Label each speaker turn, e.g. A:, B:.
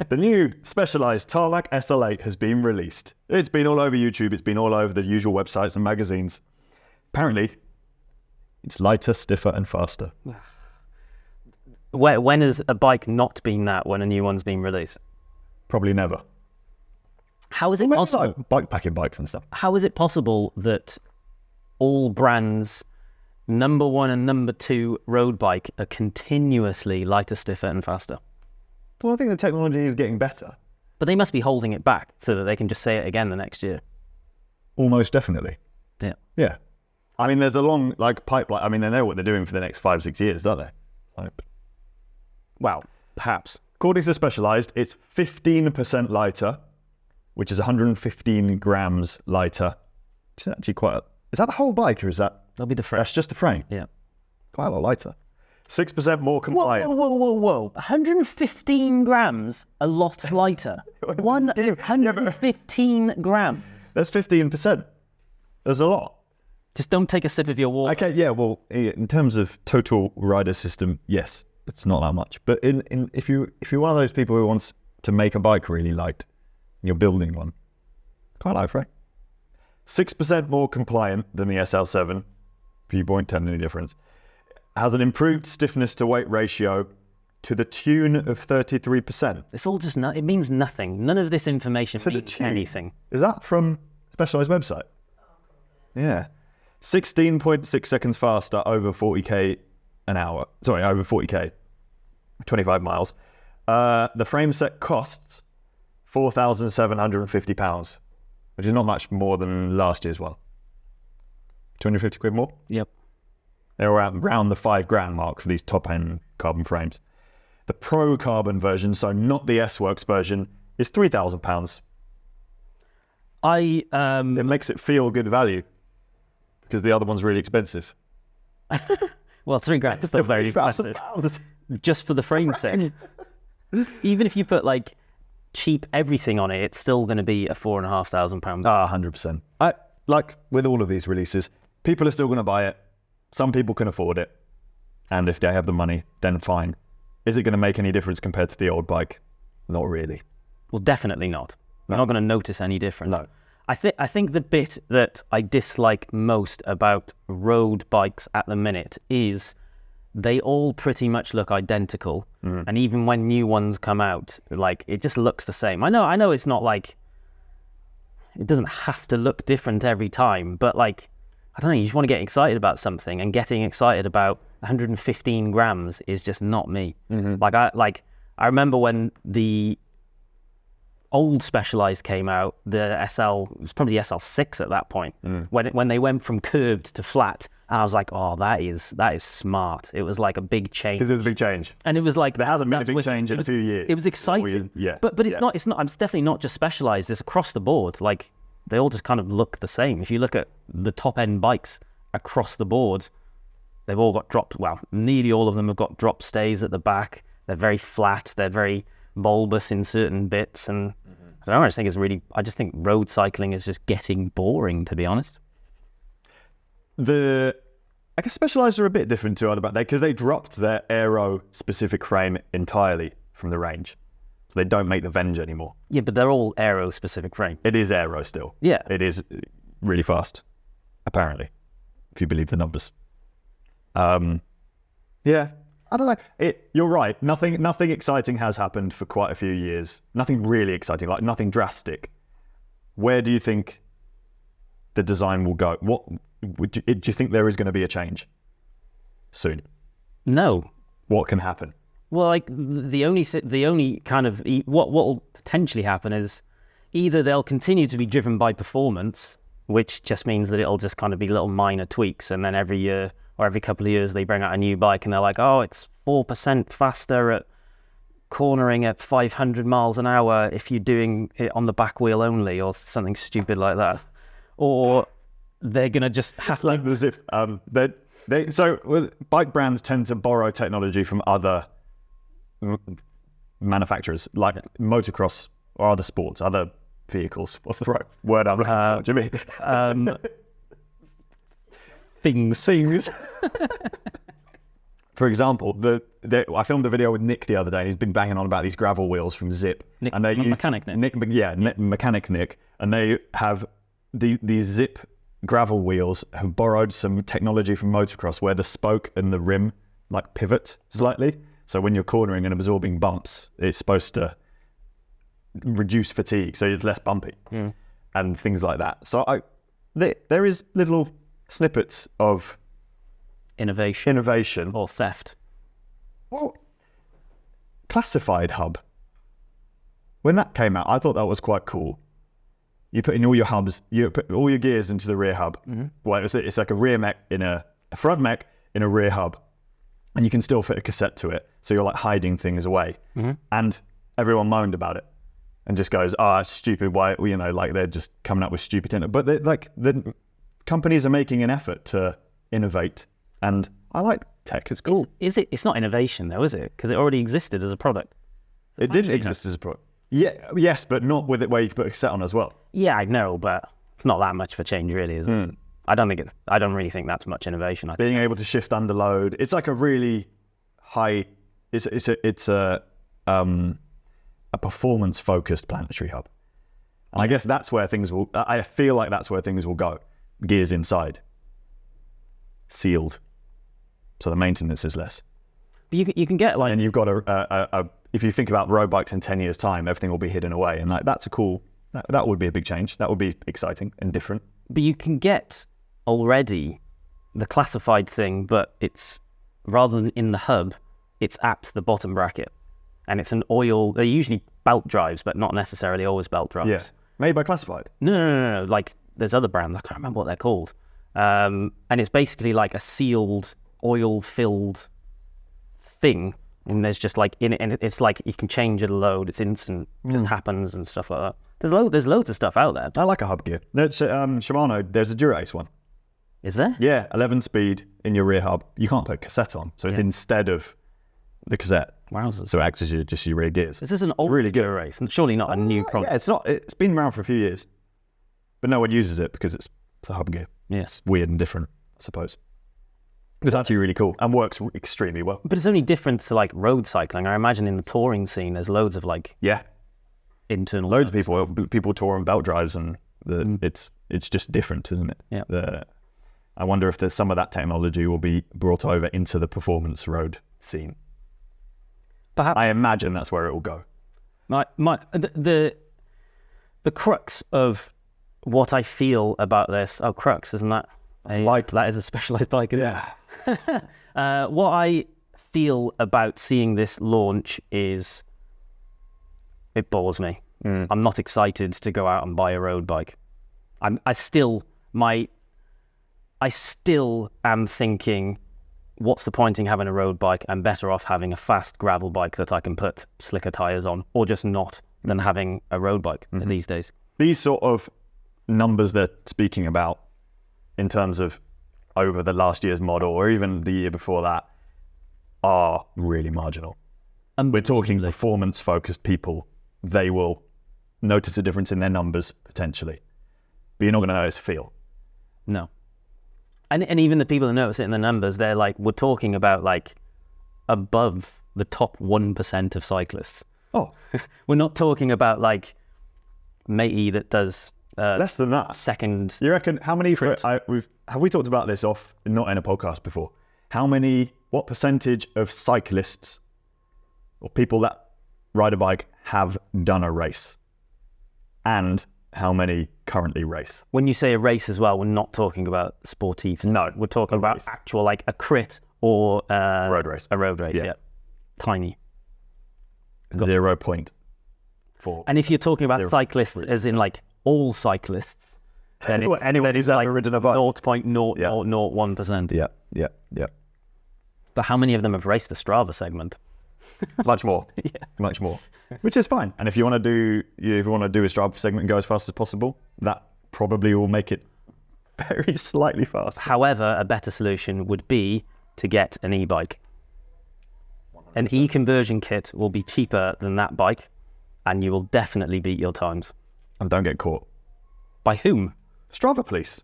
A: The new Specialized Tarmac SL8 has been released. It's been all over YouTube. It's been all over the usual websites and magazines. Apparently, it's lighter, stiffer, and faster.
B: When has a bike not been that when a new one's been released?
A: Probably never.
B: How is it possible?
A: Like bikepacking bikes and stuff.
B: How is it possible that all brands' number 1 and number 2 road bike are continuously lighter, stiffer, and faster?
A: Well, I think the technology is getting better.
B: But they must be holding it back so that they can just say it again the next year.
A: Almost definitely.
B: Yeah.
A: Yeah. I mean, there's a long pipeline. I mean, they know what they're doing for the next 5-6 years, don't they?
B: Well, perhaps.
A: According to Specialized, it's 15% lighter, which is 115 grams lighter. Which is actually is that the whole bike, or is that?
B: That'll be the frame.
A: That's just the frame.
B: Yeah.
A: Quite a lot lighter. 6% more compliant.
B: Whoa. 115 grams, a lot lighter. 115 grams.
A: That's 15%. There's a lot.
B: Just don't take a sip of your water.
A: Okay, yeah, well, in terms of total rider system, yes, it's not that much. But if you're one of those people who wants to make a bike really light, and you're building one, quite light, right? 6% more compliant than the SL7, viewpoint, 10 any difference. Has an improved stiffness to weight ratio to the tune of 33%.
B: It's all just it means nothing. None of this information means anything.
A: Is that from Specialized website? Yeah. 16.6 seconds faster over 40k an hour. Sorry, over 40k, 25 miles. The frame set costs £4,750, which is not much more than last year's one. 250 quid more?
B: Yep.
A: They're around the $5,000 mark for these top-end carbon frames. The Pro Carbon version, so not the S-Works version, is £3,000. It makes it feel good value because the other one's really expensive.
B: Well, $3,000 is still very expensive. Just for the frame set. Even if you put cheap everything on it, it's still going to be a £4,500.
A: 100%. Like with all of these releases, people are still going to buy it. Some people can afford it, and if they have the money, then fine. Is it going to make any difference compared to the old bike? Not really.
B: Well, definitely not.
A: No.
B: You're not going to notice any difference.
A: No.
B: I think the bit that I dislike most about road bikes at the minute is they all pretty much look identical, and even when new ones come out, it just looks the same. I know it's not it doesn't have to look different every time, but I don't know, you just want to get excited about something, and getting excited about 115 grams is just not me. Mm-hmm. I remember when the old Specialized came out, it was probably the SL6 at that point, when they went from curved to flat, and I was like, oh, that is smart. It was like a big change.
A: Because it was a big change.
B: And it was
A: there hasn't been a big change in a few years.
B: It was exciting.
A: Yeah.
B: But it's not, it's definitely not just Specialized, it's across the board. They all just kind of look the same. If you look at the top end bikes across the board, they've all got nearly all of them have got drop stays at the back. They're very flat. They're very bulbous in certain bits. And I don't know, I just think road cycling is just getting boring, to be honest.
A: I guess Specialized are a bit different to other bikes because they dropped their aero specific frame entirely from the range. So they don't make the Venge anymore.
B: Yeah, but they're all aero-specific frame.
A: It is aero still.
B: Yeah.
A: It is really fast, apparently, if you believe the numbers. Yeah, I don't know. You're right. Nothing exciting has happened for quite a few years. Nothing really exciting, nothing drastic. Where do you think the design will go? Do you think there is going to be a change soon?
B: No.
A: What can happen?
B: Well, the only kind of what will potentially happen is either they'll continue to be driven by performance, which just means that it'll just kind of be little minor tweaks, and then every year or every couple of years they bring out a new bike and they're like, oh, it's 4% faster at cornering at 500 miles an hour if you're doing it on the back wheel only, or something stupid like that. Or they're gonna just have
A: bike brands tend to borrow technology from other manufacturers, like motocross or other sports, other vehicles. What's the right word I'm looking for, Jimmy?
B: Things.
A: For example, I filmed a video with Nick the other day, and he's been banging on about these gravel wheels from Zip.
B: Nick,
A: and they
B: mechanic Nick.
A: Mechanic Nick, and they have these Zip gravel wheels have borrowed some technology from motocross, where the spoke and the rim like pivot slightly. So when you're cornering and absorbing bumps, it's supposed to reduce fatigue, so it's less bumpy and things like that. So there is little snippets of
B: Innovation
A: innovation.
B: or theft.
A: Well, classified hub. When that came out, I thought that was quite cool. You put in all your hubs, you put all your gears into the rear hub. Well, it's like a rear mech in a front mech in a rear hub, and you can still fit a cassette to it. So you're like hiding things away. And everyone moaned about it and just goes, "Oh, it's stupid. Why? You know, like they're just coming up with stupid technology." But the companies are making an effort to innovate. And I like tech. It's cool.
B: Is it? It's not innovation though, is it? Because it already existed as a product.
A: It did exist as a product. Yeah, yes, but not with it where you can put a cassette on as well.
B: Yeah, I know, but it's not that much of a change, really, is it? I don't really think that's much innovation.
A: Being able to shift under load, it's like a really high. It's a performance focused planetary hub, and I guess that's where things will. I feel like that's where things will go. Gears inside, sealed, so the maintenance is less.
B: But you can get like,
A: and you've got if you think about road bikes in 10 years time, everything will be hidden away, and like that's a cool. That would be a big change. That would be exciting and different.
B: But you can get already the classified thing, but it's rather than in the hub, it's at the bottom bracket, and it's an oil. They're usually belt drives, but not necessarily always belt drives.
A: Yeah, made by Classified.
B: No. Like there's other brands. I can't remember what they're called. And it's basically like a sealed, oil-filled thing, and there's just like in it, and it's like you can change a load. It's instant. It just happens and stuff like that. There's loads of stuff out there.
A: I like a hub gear. There's Shimano. There's a Dura-Ace one.
B: Is there?
A: Yeah, 11 speed in your rear hub. You can't put a cassette on, so it's instead of the cassette.
B: Wowzers.
A: So it acts as your rear gears.
B: This is an old
A: really good
B: race, and surely not a new product.
A: Yeah, it's not. It's been around for a few years, but no one uses it because it's a hub gear.
B: Yes.
A: Weird and different, I suppose. It's actually really cool and works extremely well.
B: But it's only different to like road cycling. I imagine in the touring scene, there's loads of like internal.
A: Loads of people tour on belt drives, and it's just different, isn't it?
B: Yeah.
A: I wonder if there's some of that technology will be brought over into the performance road scene.
B: Perhaps.
A: I imagine that's where it will go.
B: The crux of what I feel about this. Oh, crux, isn't that? That is a specialized bike, isn't it? What I feel about seeing this launch is it bores me. I'm not excited to go out and buy a road bike. I still am thinking, what's the point in having a road bike? I'm better off having a fast gravel bike that I can put slicker tires on, or just not, than having a road bike these days. These
A: sort of numbers they're speaking about in terms of over the last year's model or even the year before that are really marginal. We're talking performance-focused people. They will notice a difference in their numbers, potentially. But you're not going to notice feel.
B: No. And even the people that notice it in the numbers, they're like, we're talking about like above the top 1% of cyclists.
A: Oh.
B: We're not talking about like matey that does...
A: less than that.
B: Second.
A: You reckon how many? Have we talked about this not in a podcast before? What percentage of cyclists or people that ride a bike have done a race, and how many currently race?
B: When you say a race as well, we're not talking about sportif.
A: No,
B: we're talking about race. Actual like a crit or
A: road race.
B: A road race. Yeah. Tiny.
A: 0.4.
B: And if you're talking about cyclists, as in like all cyclists, then it's
A: anyone who's
B: like
A: ever ridden a bike.
B: 0.001%.
A: Yeah.
B: But how many of them have raced the Strava segment?
A: Much more. Much more. Which is fine. And if you want to do a Strava segment and go as fast as possible, that probably will make it very slightly fast.
B: However, a better solution would be to get an e-bike. 100%. An e-conversion kit will be cheaper than that bike, and you will definitely beat your times.
A: And don't get caught.
B: By whom?
A: Strava police.